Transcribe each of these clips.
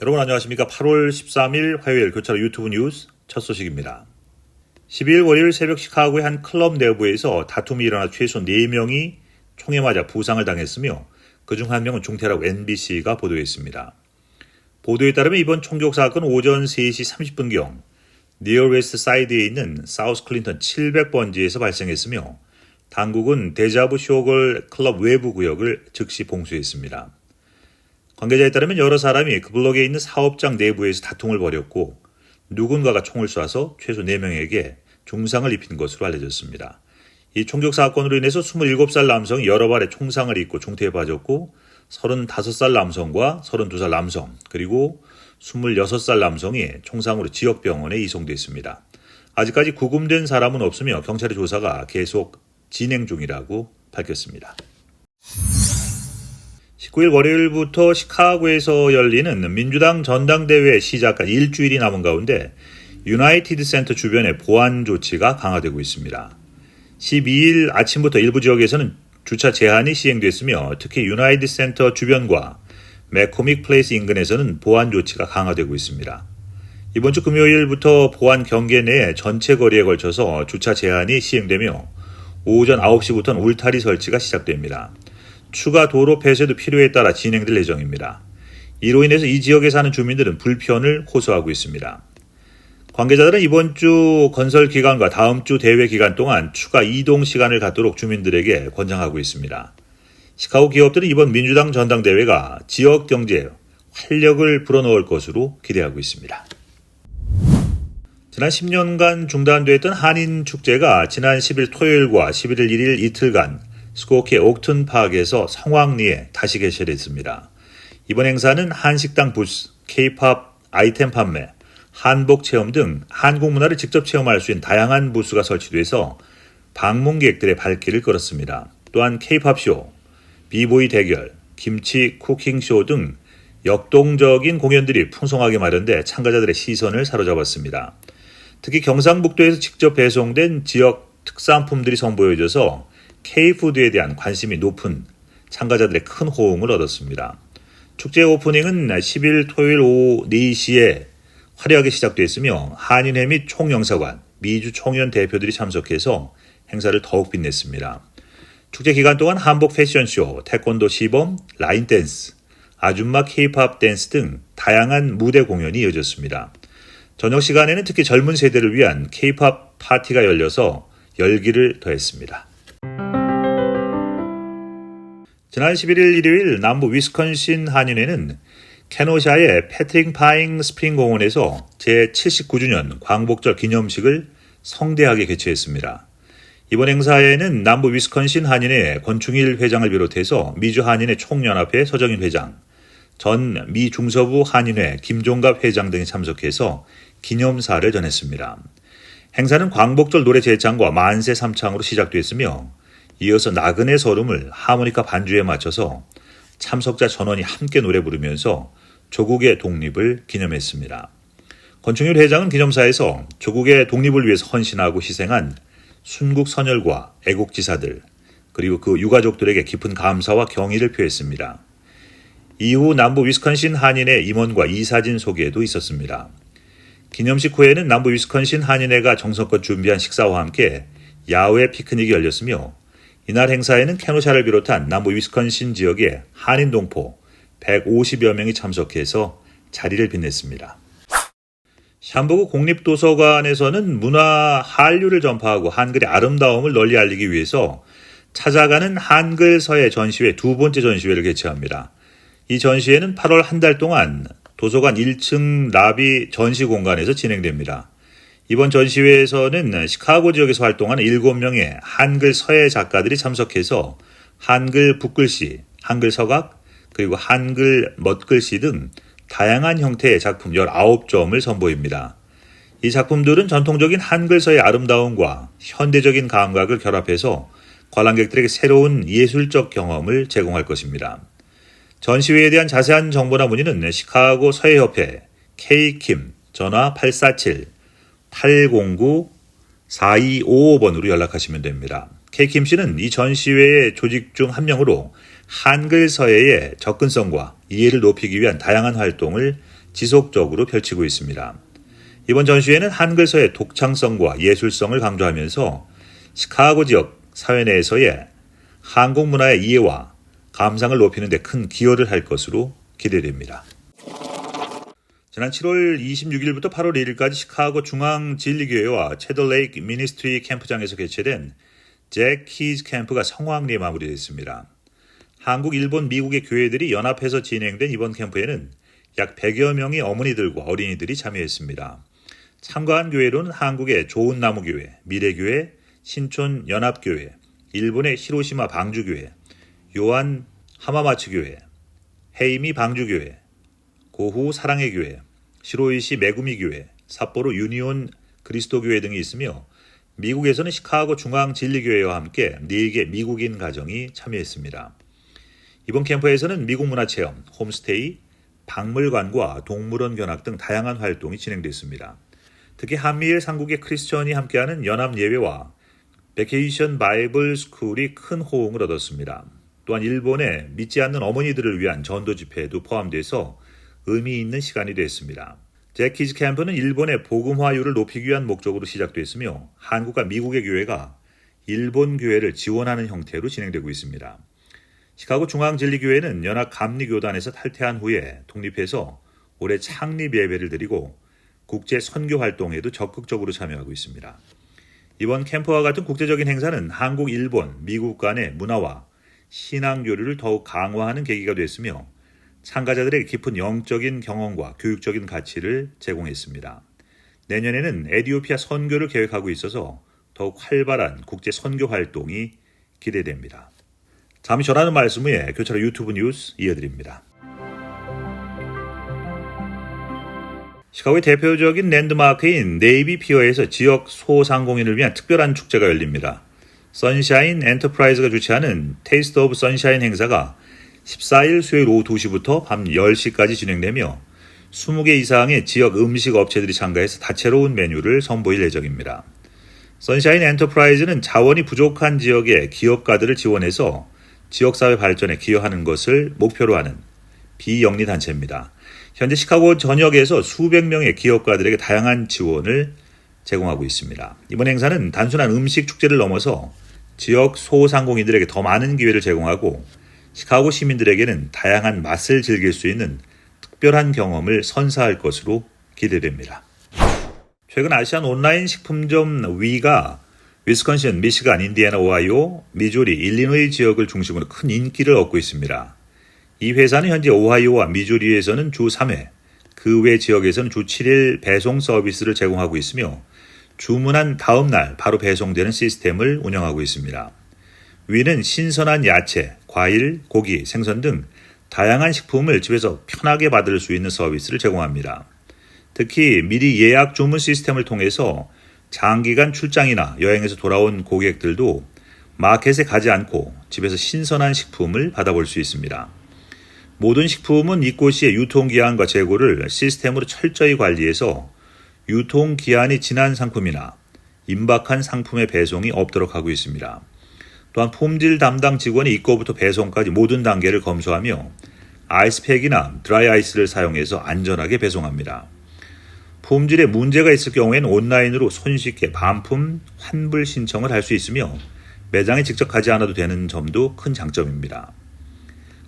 여러분 안녕하십니까. 8월 13일 화요일 교차로 유튜브 뉴스 첫 소식입니다. 12일 월요일 새벽 시카고의 한 클럽 내부에서 다툼이 일어나 최소 4명이 총에 맞아 부상을 당했으며 그중 한 명은 중태라고 NBC가 보도했습니다. 보도에 따르면 이번 총격 사건은 오전 3시 30분경 니어 웨스트 사이드에 있는 사우스 클린턴 700번지에서 발생했으며 당국은 데자부 쇼걸 클럽 외부 구역을 즉시 봉쇄했습니다. 관계자에 따르면 여러 사람이 그 블록에 있는 사업장 내부에서 다툼을 벌였고 누군가가 총을 쏴서 최소 4명에게 중상을 입힌 것으로 알려졌습니다. 이 총격 사건으로 인해서 27살 남성이 여러 발의 총상을 입고 중태에 빠졌고 35살 남성과 32살 남성 그리고 26살 남성이 총상으로 지역병원에 이송됐습니다. 아직까지 구금된 사람은 없으며 경찰의 조사가 계속 진행 중이라고 밝혔습니다. 19일 월요일부터 시카고에서 열리는 민주당 전당대회 시작까지 일주일이 남은 가운데 유나이티드 센터 주변의 보안 조치가 강화되고 있습니다. 12일 아침부터 일부 지역에서는 주차 제한이 시행됐으며 특히 유나이티드 센터 주변과 매코믹 플레이스 인근에서는 보안 조치가 강화되고 있습니다. 이번 주 금요일부터 보안 경계 내 전체 거리에 걸쳐서 주차 제한이 시행되며 오전 9시부터는 울타리 설치가 시작됩니다. 추가 도로 폐쇄도 필요에 따라 진행될 예정입니다. 이로 인해서 이 지역에 사는 주민들은 불편을 호소하고 있습니다. 관계자들은 이번 주 건설 기간과 다음 주 대회 기간 동안 추가 이동 시간을 갖도록 주민들에게 권장하고 있습니다. 시카고 기업들은 이번 민주당 전당대회가 지역 경제에 활력을 불어넣을 것으로 기대하고 있습니다. 지난 10년간 중단됐던 한인 축제가 지난 10일 토요일과 11일 1일 이틀간 스코케 옥튼 파크에서 성황리에 다시 개최됐습니다. 이번 행사는 한식당 부스, K-팝 아이템 판매, 한복 체험 등 한국 문화를 직접 체험할 수 있는 다양한 부스가 설치돼서 방문객들의 발길을 끌었습니다. 또한 K-팝 쇼, 비보이 대결, 김치 쿠킹 쇼 등 역동적인 공연들이 풍성하게 마련돼 참가자들의 시선을 사로잡았습니다. 특히 경상북도에서 직접 배송된 지역 특산품들이 선보여져서 K-푸드에 대한 관심이 높은 참가자들의 큰 호응을 얻었습니다. 축제 오프닝은 10일 토요일 오후 4시에 화려하게 시작됐으며 한인회 및 총영사관, 미주 총연 대표들이 참석해서 행사를 더욱 빛냈습니다. 축제 기간 동안 한복 패션쇼, 태권도 시범, 라인 댄스, 아줌마 K-팝 댄스 등 다양한 무대 공연이 이어졌습니다. 저녁 시간에는 특히 젊은 세대를 위한 K-팝 파티가 열려서 열기를 더했습니다. 지난 11일 일요일 남부 위스콘신 한인회는 케노샤의 패트릭 파잉 스프링 공원에서 제79주년 광복절 기념식을 성대하게 개최했습니다. 이번 행사에는 남부 위스콘신 한인회 권충일 회장을 비롯해서 미주 한인회 총연합회 서정인 회장, 전 미 중서부 한인회 김종갑 회장 등이 참석해서 기념사를 전했습니다. 행사는 광복절 노래 제창과 만세 삼창으로 시작됐으며 이어서 나그네 서름을 하모니카 반주에 맞춰서 참석자 전원이 함께 노래 부르면서 조국의 독립을 기념했습니다. 권충일 회장은 기념사에서 조국의 독립을 위해서 헌신하고 희생한 순국 선열과 애국지사들 그리고 그 유가족들에게 깊은 감사와 경의를 표했습니다. 이후 남부 위스콘신 한인회 임원과 이사진 소개도 있었습니다. 기념식 후에는 남부 위스콘신 한인회가 정성껏 준비한 식사와 함께 야외 피크닉이 열렸으며 이날 행사에는 케노샤를 비롯한 남부 위스콘신 지역의 한인 동포 150여 명이 참석해서 자리를 빛냈습니다. 샴버그 국립도서관에서는 문화 한류를 전파하고 한글의 아름다움을 널리 알리기 위해서 찾아가는 한글 서예 전시회 두 번째 전시회를 개최합니다. 이 전시회는 8월 한 달 동안 도서관 1층 라비 전시 공간에서 진행됩니다. 이번 전시회에서는 시카고 지역에서 활동하는 7명의 한글 서예 작가들이 참석해서 한글 붓글씨, 한글 서각, 그리고 한글 멋글씨 등 다양한 형태의 작품 19점을 선보입니다. 이 작품들은 전통적인 한글 서예 아름다움과 현대적인 감각을 결합해서 관람객들에게 새로운 예술적 경험을 제공할 것입니다. 전시회에 대한 자세한 정보나 문의는 시카고 서예협회 K킴 전화 847-809-4255번으로 연락하시면 됩니다. K킴 씨는 이 전시회의 조직 중 한 명으로 한글 서예의 접근성과 이해를 높이기 위한 다양한 활동을 지속적으로 펼치고 있습니다. 이번 전시회는 한글서의 독창성과 예술성을 강조하면서 시카고 지역 사회 내에서의 한국 문화의 이해와 감상을 높이는 데 큰 기여를 할 것으로 기대됩니다. 지난 7월 26일부터 8월 1일까지 시카고 중앙진리교회와 체더레이크 미니스트리 캠프장에서 개최된 잭 키즈 캠프가 성황리에 마무리됐습니다. 한국, 일본, 미국의 교회들이 연합해서 진행된 이번 캠프에는 약 100여 명의 어머니들과 어린이들이 참여했습니다. 참가한 교회로는 한국의 좋은나무교회, 미래교회, 신촌연합교회, 일본의 히로시마 방주교회, 요한 하마마츠교회, 헤이미 방주교회, 고후 사랑의 교회, 시로이시 메구미교회, 삿포로 유니온 그리스도교회 등이 있으며 미국에서는 시카고 중앙진리교회와 함께 4개 미국인 가정이 참여했습니다. 이번 캠프에서는 미국 문화체험, 홈스테이, 박물관과 동물원 견학 등 다양한 활동이 진행됐습니다. 특히 한미일 삼국의 크리스천이 함께하는 연합예배와 베케이션 바이블 스쿨이 큰 호응을 얻었습니다. 또한 일본의 믿지 않는 어머니들을 위한 전도 집회에도 포함돼서 의미 있는 시간이 됐습니다. 잭 키즈 캠프는 일본의 복음화율을 높이기 위한 목적으로 시작됐으며 한국과 미국의 교회가 일본 교회를 지원하는 형태로 진행되고 있습니다. 시카고 중앙진리교회는 연합감리교단에서 탈퇴한 후에 독립해서 올해 창립 예배를 드리고 국제 선교 활동에도 적극적으로 참여하고 있습니다. 이번 캠프와 같은 국제적인 행사는 한국, 일본, 미국 간의 문화와 신앙 교류를 더욱 강화하는 계기가 됐으며 참가자들에게 깊은 영적인 경험과 교육적인 가치를 제공했습니다. 내년에는 에티오피아 선교를 계획하고 있어서 더욱 활발한 국제 선교 활동이 기대됩니다. 잠시 전하는 말씀 후에 교차로 유튜브 뉴스 이어드립니다. 시카고의 대표적인 랜드마크인 네이비 피어에서 지역 소상공인을 위한 특별한 축제가 열립니다. 선샤인 엔터프라이즈가 주최하는 테이스트 오브 선샤인 행사가 14일 수요일 오후 2시부터 밤 10시까지 진행되며 20개 이상의 지역 음식 업체들이 참가해서 다채로운 메뉴를 선보일 예정입니다. 선샤인 엔터프라이즈는 자원이 부족한 지역의 기업가들을 지원해서 지역사회 발전에 기여하는 것을 목표로 하는 비영리 단체입니다. 현재 시카고 전역에서 수백 명의 기업가들에게 다양한 지원을 제공하고 있습니다. 이번 행사는 단순한 음식 축제를 넘어서 지역 소상공인들에게 더 많은 기회를 제공하고 시카고 시민들에게는 다양한 맛을 즐길 수 있는 특별한 경험을 선사할 것으로 기대됩니다. 최근 아시안 온라인 식품점 위가 위스콘신, 미시간, 인디애나, 오하이오, 미주리, 일리노이 지역을 중심으로 큰 인기를 얻고 있습니다. 이 회사는 현재 오하이오와 미주리에서는 주 3회, 그 외 지역에서는 주 7일 배송 서비스를 제공하고 있으며 주문한 다음 날 바로 배송되는 시스템을 운영하고 있습니다. 위는 신선한 야채, 과일, 고기, 생선 등 다양한 식품을 집에서 편하게 받을 수 있는 서비스를 제공합니다. 특히 미리 예약 주문 시스템을 통해서 장기간 출장이나 여행에서 돌아온 고객들도 마켓에 가지 않고 집에서 신선한 식품을 받아볼 수 있습니다. 모든 식품은 입고 시의 유통기한과 재고를 시스템으로 철저히 관리해서 유통기한이 지난 상품이나 임박한 상품의 배송이 없도록 하고 있습니다. 또한 품질 담당 직원이 입고부터 배송까지 모든 단계를 검수하며 아이스팩이나 드라이 아이스를 사용해서 안전하게 배송합니다. 품질에 문제가 있을 경우에는 온라인으로 손쉽게 반품, 환불 신청을 할 수 있으며 매장에 직접 가지 않아도 되는 점도 큰 장점입니다.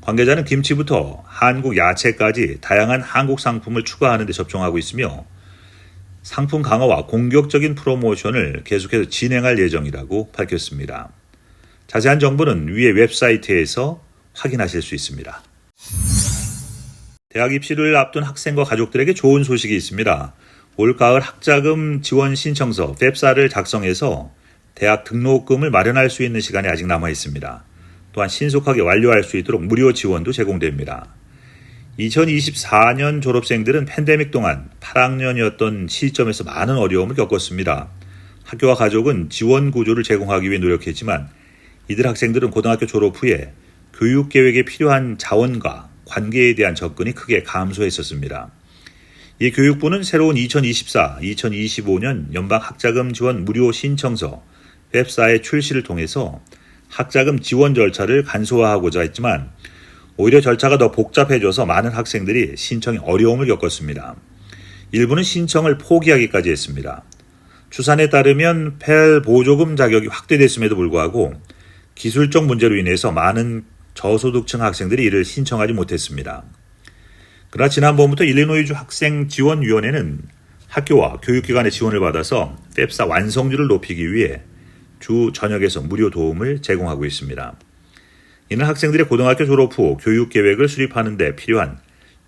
관계자는 김치부터 한국 야채까지 다양한 한국 상품을 추가하는 데 접종하고 있으며 상품 강화와 공격적인 프로모션을 계속해서 진행할 예정이라고 밝혔습니다. 자세한 정보는 위의 웹사이트에서 확인하실 수 있습니다. 대학 입시를 앞둔 학생과 가족들에게 좋은 소식이 있습니다. 올가을 학자금 지원 신청서 펩사를 작성해서 대학 등록금을 마련할 수 있는 시간이 아직 남아 있습니다. 또한 신속하게 완료할 수 있도록 무료 지원도 제공됩니다. 2024년 졸업생들은 팬데믹 동안 8학년이었던 시점에서 많은 어려움을 겪었습니다. 학교와 가족은 지원 구조를 제공하기 위해 노력했지만 이들 학생들은 고등학교 졸업 후에 교육 계획에 필요한 자원과 관계에 대한 접근이 크게 감소했었습니다. 이 교육부는 새로운 2024-2025년 연방 학자금 지원 무료 신청서 펩사의 출시를 통해서 학자금 지원 절차를 간소화하고자 했지만 오히려 절차가 더 복잡해져서 많은 학생들이 신청에 어려움을 겪었습니다. 일부는 신청을 포기하기까지 했습니다. 추산에 따르면 펠 보조금 자격이 확대됐음에도 불구하고 기술적 문제로 인해서 많은 저소득층 학생들이 이를 신청하지 못했습니다. 그러나 지난번부터 일리노이주 학생지원위원회는 학교와 교육기관의 지원을 받아서 펩사 완성률을 높이기 위해 주 전역에서 무료 도움을 제공하고 있습니다. 이는 학생들의 고등학교 졸업 후 교육계획을 수립하는 데 필요한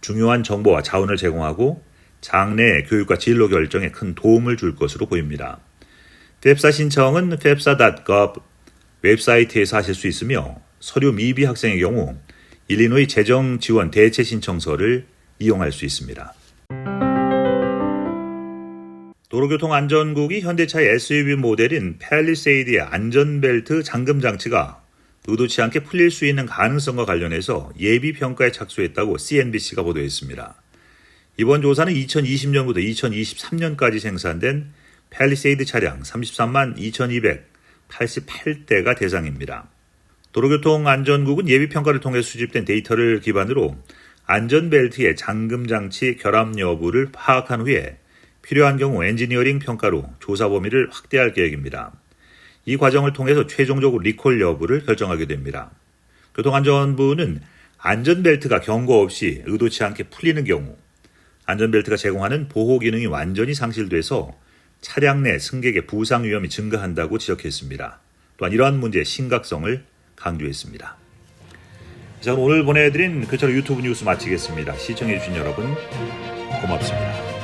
중요한 정보와 자원을 제공하고 장래 교육과 진로 결정에 큰 도움을 줄 것으로 보입니다. 펩사 신청은 pepsa.gov 웹사이트에서 하실 수 있으며 서류 미비 학생의 경우 일리노이 재정지원 대체 신청서를 이용할 수 있습니다. 도로교통안전국이 현대차의 SUV 모델인 팰리세이드의 안전벨트 잠금 장치가 의도치 않게 풀릴 수 있는 가능성과 관련해서 예비평가에 착수했다고 CNBC가 보도했습니다. 이번 조사는 2020년부터 2023년까지 생산된 팰리세이드 차량 33만 2,288대가 대상입니다. 도로교통안전국은 예비평가를 통해 수집된 데이터를 기반으로 안전벨트의 잠금장치 결함 여부를 파악한 후에 필요한 경우 엔지니어링 평가로 조사 범위를 확대할 계획입니다. 이 과정을 통해서 최종적으로 리콜 여부를 결정하게 됩니다. 교통안전부는 안전벨트가 경고 없이 의도치 않게 풀리는 경우 안전벨트가 제공하는 보호 기능이 완전히 상실돼서 차량 내 승객의 부상 위험이 증가한다고 지적했습니다. 또한 이러한 문제의 심각성을 강조했습니다. 자, 오늘 보내드린 그처럼 유튜브 뉴스 마치겠습니다. 시청해주신 여러분 고맙습니다.